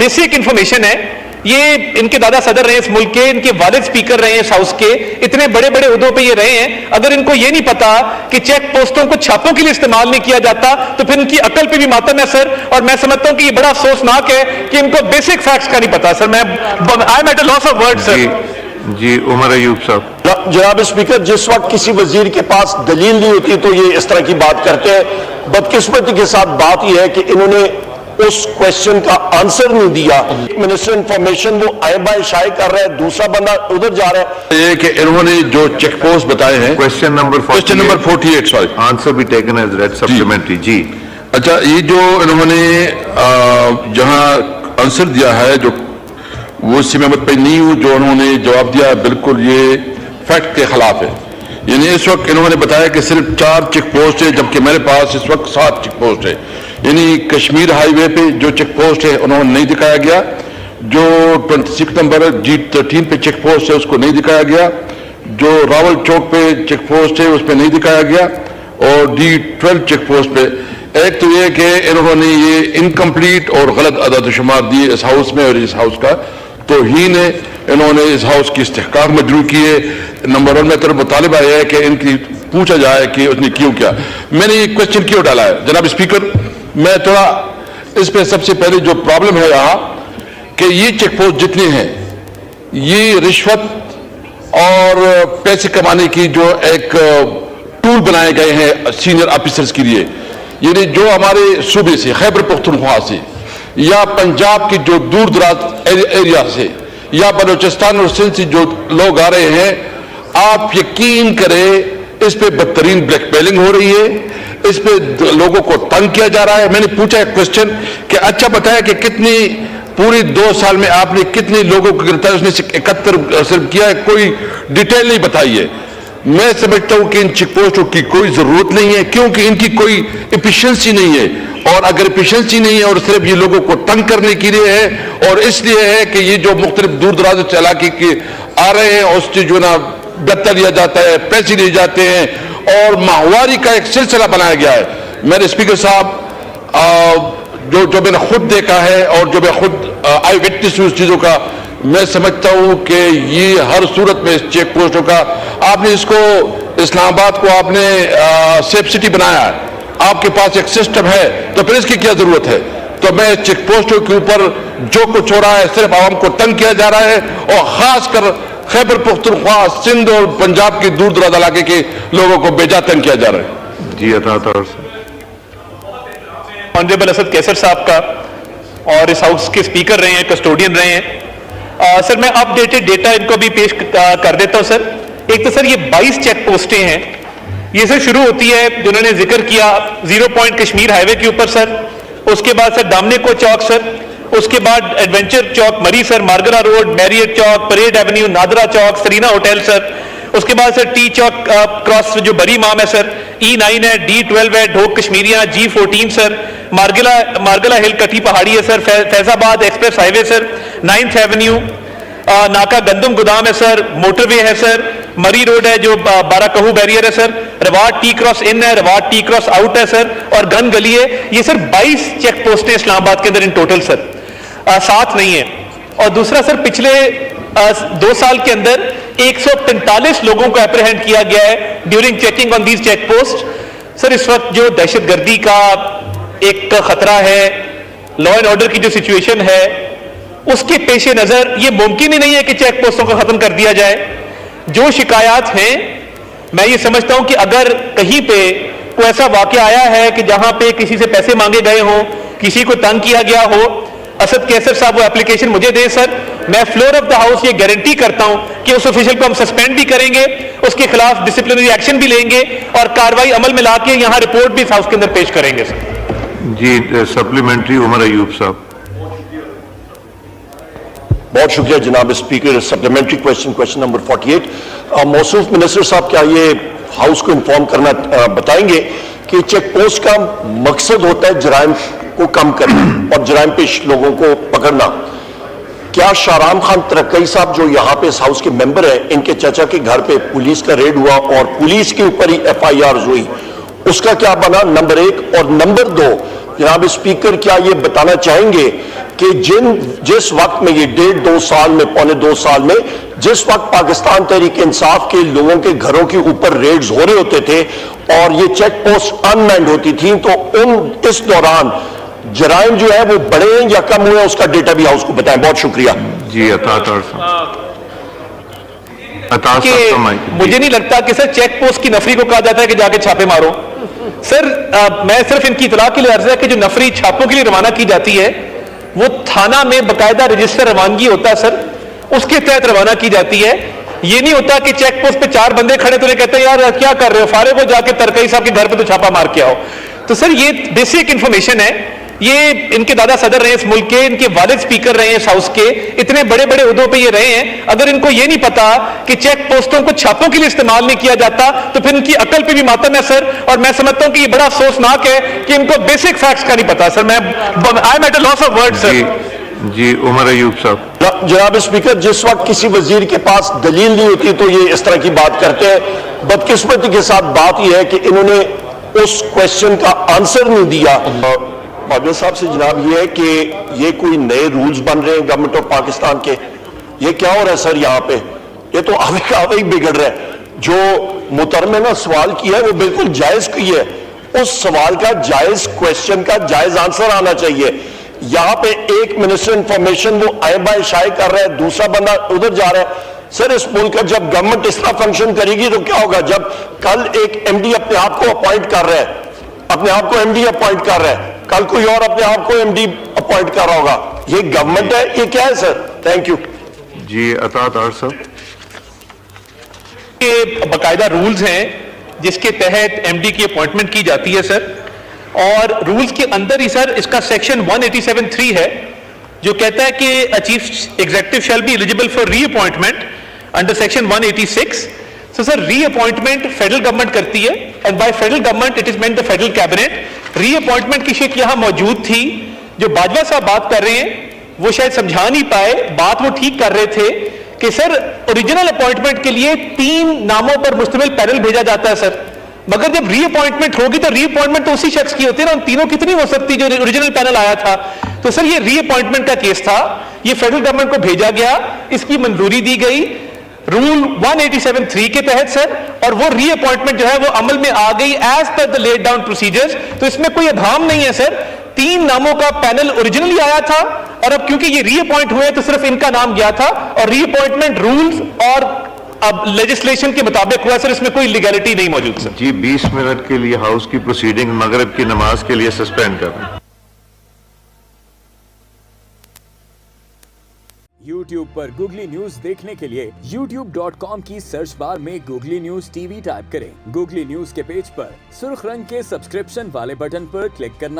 Basic information ہے. یہ ان کے دادا صدر رہے ہیں اس ملک کے, ان کے والد اسپیکر رہے ہیں اس ہاؤس کے, اتنے بڑے بڑے عہدوں پہ یہ رہے ہیں. اگر ان کو یہ نہیں پتا کہ چیک پوسٹوں کو چھاپوں کے لیے استعمال نہیں کیا جاتا تو پھر ان کی عقل پہ بھی ماتم ہے سر. اور میں سمجھتا ہوں کہ یہ بڑا افسوسناک ہے کہ ان کو بیسک فیکٹس کا نہیں پتا سر. میں I am at a loss of word sir. جی عمر ایوب صاحب. جناب اسپیکر, جس وقت کسی وزیر کے پاس دلیل نہیں ہوتی تو یہ اس طرح کی بات کرتے ہیں. بدقسمتی کے ساتھ بات یہ ہے کہ انہوں نے اس کوشچن کا آنسر نہیں دیا. منسٹر انفارمیشن وہ آئے بائے شائع کر رہا ہے, دوسرا بندہ ادھر جا رہا ہے. یہ کہ انہوں نے جو چیک پوسٹ بتائے ہیں, کوشچن نمبر 48 سوری, آنسر بھی ٹیکن ایز ریڈ سپلیمنٹری. جی اچھا, یہ جو انہوں نے جہاں آنسر دیا ہے جو وہ اس سے میں مطمئن نہیں ہوں. جو انہوں نے جواب دیا بالکل یہ فیکٹ کے خلاف ہے. یعنی اس وقت انہوں نے بتایا کہ صرف 4 چیک پوسٹ ہے, جبکہ میرے پاس اس وقت 7 چیک پوسٹ ہے. یعنی کشمیر ہائی وے پہ جو چیک پوسٹ ہے انہوں نے نہیں دکھایا گیا. جو 26 نمبر G13 پہ چیک پوسٹ ہے اس کو نہیں دکھایا گیا. جو راول چوک پہ چیک پوسٹ ہے اس پہ نہیں دکھایا گیا. اور D12 چیک پوسٹ پہ ایک تو یہ کہ انہوں نے یہ انکمپلیٹ اور غلط اعداد و شمار دیے اس ہاؤس میں, اور اس ہاؤس کا توہین ہے. انہوں نے اس ہاؤس کی استحقاق مجروح کی ہے. نمبر 1 میں طرف مطالبہ ہے کہ ان کی پوچھا جائے کہ اس نے کیوں کیا. میں نے یہ کوشچن کیوں ڈالا ہے جناب اسپیکر, میں تھوڑا اس پہ سب سے پہلے جو پرابلم ہے یہاں کہ یہ چیک پوسٹ جتنے ہیں یہ رشوت اور پیسے کمانے کی جو ایک ٹول بنائے گئے ہیں سینئر آفیسرز کے لیے. یعنی جو ہمارے صوبے سے خیبر پختونخوا سے یا پنجاب کی جو دور دراز ایریا سے یا بلوچستان اور سندھ سے جو لوگ آ رہے ہیں, آپ یقین کریں اس پہ بدترین بلیک میلنگ ہو رہی ہے, اس پہ لوگوں کو تنگ کیا جا رہا ہے. میں نے پوچھا ایک کوشچن کہ اچھا بتایا کہ کتنی پوری 2 سال میں آپ نے کتنے لوگوں کو گرفتار, اس نے 71 صرف کیا ہے, کوئی ڈیٹیل نہیں بتائی ہے. میں سمجھتا ہوں کہ ان چیک پوسٹوں کی کوئی ضرورت نہیں ہے کیونکہ ان کی کوئی ایفیشنسی نہیں ہے. اور اگر ایفیشنسی نہیں ہے اور صرف یہ لوگوں کو تنگ کرنے کے لیے ہے, اور اس لیے ہے کہ یہ جو مختلف دور دراز علاقے کے آ رہے ہیں اس سے جو نا گتا لیا جاتا ہے, پیسے لیے جاتے ہیں, اور ماہواری کا ایک سلسلہ بنایا گیا ہے. میرے اسپیکر صاحب جو میں نے خود دیکھا ہے اور جو میں خود آئی وٹنس ہوں اس چیزوں کا, میں سمجھتا ہوں کہ یہ ہر صورت میں اس چیک پوسٹوں کا, آپ نے اس کو اسلام آباد کو آپ نے سیف سٹی بنایا ہے, آپ کے پاس ایک سسٹم ہے, تو پھر اس کی کیا ضرورت ہے. تو میں چیک پوسٹوں کے اوپر جو کچھ ہو رہا ہے صرف عوام کو تنگ کیا جا رہا ہے, اور خاص کر خیبر پختونخوا, سندھ اور پنجاب کے دور دراز علاقے کے لوگوں کو بیجا تنگ کیا جا رہا ہے. جی عطا آنریبل اسد کیسر صاحب کا, اور اس ہاؤس کے اسپیکر رہے ہیں, کسٹوڈین رہے ہیں. سر میں اپ ڈیٹڈ ڈیٹا ان کو بھی پیش کر دیتا ہوں سر. ایک تو سر یہ 22 چیک پوسٹیں ہیں, یہ سر شروع ہوتی ہے جنہوں نے ذکر کیا 0 پوائنٹ کشمیر ہائی وے کے اوپر سر, اس کے بعد سر دامنے کو چوک سر, اس کے بعد ایڈونچر چوک مری سر, مارگلا روڈ, میریٹ چوک, پریڈ ایونیو, نادرا چوک, سرینا ہوٹل سر, اس کے بعد سر ٹی چوک کراس جو بری امام ہے سر, E9 ہے, D12 ہے, ڈھوک کشمیریاں, G14 سر, مارگلا ہل کٹھی پہاڑی ہے سر, فیض آباد ایکسپریس ہائی وے سر, 9th ایونیو, ناکا گندم گودام ہے سر, موٹر وے ہے سر, مری روڈ ہے جو 12 کہو بیریئر ہے سر, رواد ٹی کراس ان ہے, رواد ٹی کراس آؤٹ ہے سر, اور گن گلی ہے. یہ سر 22 چیک پوسٹیں اسلام آباد کے اندر ان ٹوٹل سر, 7 نہیں ہے. اور دوسرا سر پچھلے 2 سال کے اندر 145 لوگوں کو اپریہینڈ کیا گیا ہے during checking on these check post. Sir اس وقت جو دہشت گردی کا ایک خطرہ ہے, لا اینڈ آرڈر کی جو سچویشن ہے, اس کے پیش نظر یہ ممکن ہی نہیں ہے کہ چیک پوسٹوں کو ختم کر دیا جائے. جو شکایات ہیں, میں یہ سمجھتا ہوں کہ اگر کہیں پہ کوئی ایسا واقعہ آیا ہے کہ جہاں پہ کسی سے پیسے مانگے گئے ہوں, کسی کو تنگ کیا گیا ہو, اسد کیسر صاحب وہ اپلیکیشن مجھے دیں سر. میں فلور آف دا ہاؤس یہ گارنٹی کرتا ہوں کہ اس آفیشل کو ہم سسپینڈ بھی کریں گے, اس کے خلاف ڈسپلنری ایکشن بھی لیں گے, اور کاروائی عمل میں لا کے یہاں رپورٹ بھی اس ہاؤس کے اندر پیش کریں گے سر. جی سپلیمنٹری عمر ایوب صاحب. بہت شکریہ جناب اسپیکر. Supplementary question number 48. موصوف منسٹر صاحب کیا یہ ہاؤس کو انفارم کرنا بتائیں گے کہ چیک پوسٹ کا مقصد ہوتا ہے جرائم کو کم کرنا اور جرائم پیش لوگوں کو پکڑنا. کیا شاہرام خان ترکئی صاحب جو یہاں پہ اس ہاؤس کے ممبر ہیں, ان کے چچا کے گھر پہ پولیس کا ریڈ ہوا اور پولیس کے اوپر ہی FIRs ہوئی, اس کا کیا بنا؟ نمبر 1. اور نمبر 2, جناب اسپیکر کیا یہ بتانا چاہیں گے کہ جس وقت میں یہ 1.5-2 سال میں پونے 2 سال میں جس وقت پاکستان تحریک انصاف کے لوگوں کے گھروں کے اوپر ریڈز ہو رہے ہوتے تھے اور یہ چیک پوسٹ ان مینڈ ہوتی تھیں، تو اس دوران جرائم جو ہے وہ بڑے ہیں یا کم ہوئے، اس کا ڈیٹا بھی ہاؤس کو بتائیں. بہت شکریہ. جی عطا صاحب کہ مجھے نہیں لگتا کہ سر چیک پوسٹ کی نفری کو کہا جاتا ہے کہ جا کے چھاپے مارو. سر میں صرف ان کی اطلاع کے لیے عرض ہے کہ جو نفری چھاپوں کے لیے روانہ کی جاتی ہے وہ تھانہ میں باقاعدہ رجسٹر روانگی ہوتا ہے سر، اس کے تحت روانہ کی جاتی ہے. یہ نہیں ہوتا کہ چیک پوسٹ پہ 4 بندے کھڑے تو انہیں کہتے ہیں یار کیا کر رہے ہو، فارغ ہو جا کے ترکئی صاحب کے گھر پہ تو چھاپا مار کے آؤ. تو سر یہ بیسک انفارمیشن ہے. یہ ان کے دادا صدر رہے ہیں اس ملک کے، ان کے والد سپیکر رہے ہیں اس ہاؤس کے، اتنے بڑے بڑے عہدوں پہ یہ رہے ہیں. اگر ان کو یہ نہیں پتا کہ چیک پوسٹوں کو چھاپوں کے لیے استعمال نہیں کیا جاتا تو پھر ان کی عقل پہ بھی ماتم ہے سر. اور میں سمجھتا ہوں کہ یہ بڑا افسوسناک ہے کہ ان کو بیسک فیکٹس کا نہیں پتا. سر میں I am at a loss of word sir. جی عمر ایوب صاحب. جناب اسپیکر، جس وقت کسی وزیر کے پاس دلیل نہیں ہوتی تو یہ اس طرح کی بات کرتے ہیں. بدقسمتی کے ساتھ بات یہ ہے کہ انہوں نے اس کوشچن کا آنسر نہیں دیا. معاویہ صاحب سے جناب یہ ہے کہ یہ کوئی نئے رولز بن رہے ہیں گورنمنٹ آف پاکستان کے، یہ کیا ہو رہا ہے سر یہاں پہ؟ یہ تو آوے کا آوے ہی بگڑ رہا ہے. جو محترم نے سوال کیا ہے وہ بالکل جائز کی ہے، اس سوال کا جائز کوشچن کا جائز آنسر آنا چاہیے. یہاں پہ ایک منسٹر انفارمیشن وہ آئے بائے شائع کر رہا ہے، دوسرا بندہ ادھر جا رہا ہے. سر اس ملک کا جب گورنمنٹ اس طرح فنکشن کرے گی تو کیا ہوگا؟ جب کل ایک ایم ڈی اپنے آپ کو اپوائنٹ کر رہا ہے، اپنے آپ کو ایم ڈی اپوائنٹ کر رہا ہے، کل کوئی اور اپنے آپ کو ایم ڈی اپوائنٹ کر رہا ہوگا. یہ گورنمنٹ ہے؟ یہ کیا ہے سر؟ Thank you. جی عطا صاحب. یہ باقاعدہ رولز ہیں جس کے تحت ایم ڈی کی اپوائنٹمنٹ کی جاتی ہے سر. اور رولز کے اندر ہی سر اس کا سیکشن 187(3) ہے جو کہتا ہے کہ chief executive shall be eligible for re appointment under section 186. So sir, reappointment federal government کرتی ہے and by federal government it is meant the federal cabinet. ری-اپوائنٹمنٹ کی شک یہاں موجود تھی. جو باجوہ صاحب بات کر رہے ہیں وہ شاید سمجھا نہیں پائے بات، وہ ٹھیک کر رہے تھے کہ سر اوریجنل اپوائنٹمنٹ کے لیے 3 ناموں پر مشتمل پینل بھیجا جاتا ہے سر، مگر جب ری اپوائنٹمنٹ ہوگی تو ری اپوائنٹمنٹ تو اسی شخص کی ہوتی ہے نا، ان تینوں کتنی ہو سکتی جو اوریجنل پینل آیا تھا. تو سر یہ ری اپوائنٹمنٹ کا کیس تھا، یہ فیڈرل گورنمنٹ کو بھیجا گیا، اس کی منظوری دی گئی رول 187(3) کے تحت سر، اور وہ ری اپوائنٹمنٹ جو ہے وہ عمل میں آ گئی as per the laid down procedures. تو اس میں کوئی ابہام نہیں ہے سر. 3 ناموں کا پینل اوریجنلی آیا تھا اور اب کیونکہ یہ ری اپوائنٹ ہوئے تو صرف ان کا نام گیا تھا، اور ری اپوائنٹمنٹ رولز اور اب لیجسلیشن کے مطابق ہوا سر، اس میں کوئی لیگلٹی نہیں موجود سر. جی 20 منٹ کے لیے ہاؤس کی پروسیڈنگ مغرب کی نماز کے لیے سسپینڈ کر دیں. YouTube پر گوگلی نیوز دیکھنے کے لیے youtube.com کی سرچ بار میں googly news T V type کریں. گوگلی نیوز کے پیج پر سرخ رنگ کے سبسکرپشن والے بٹن پر کلک کرنا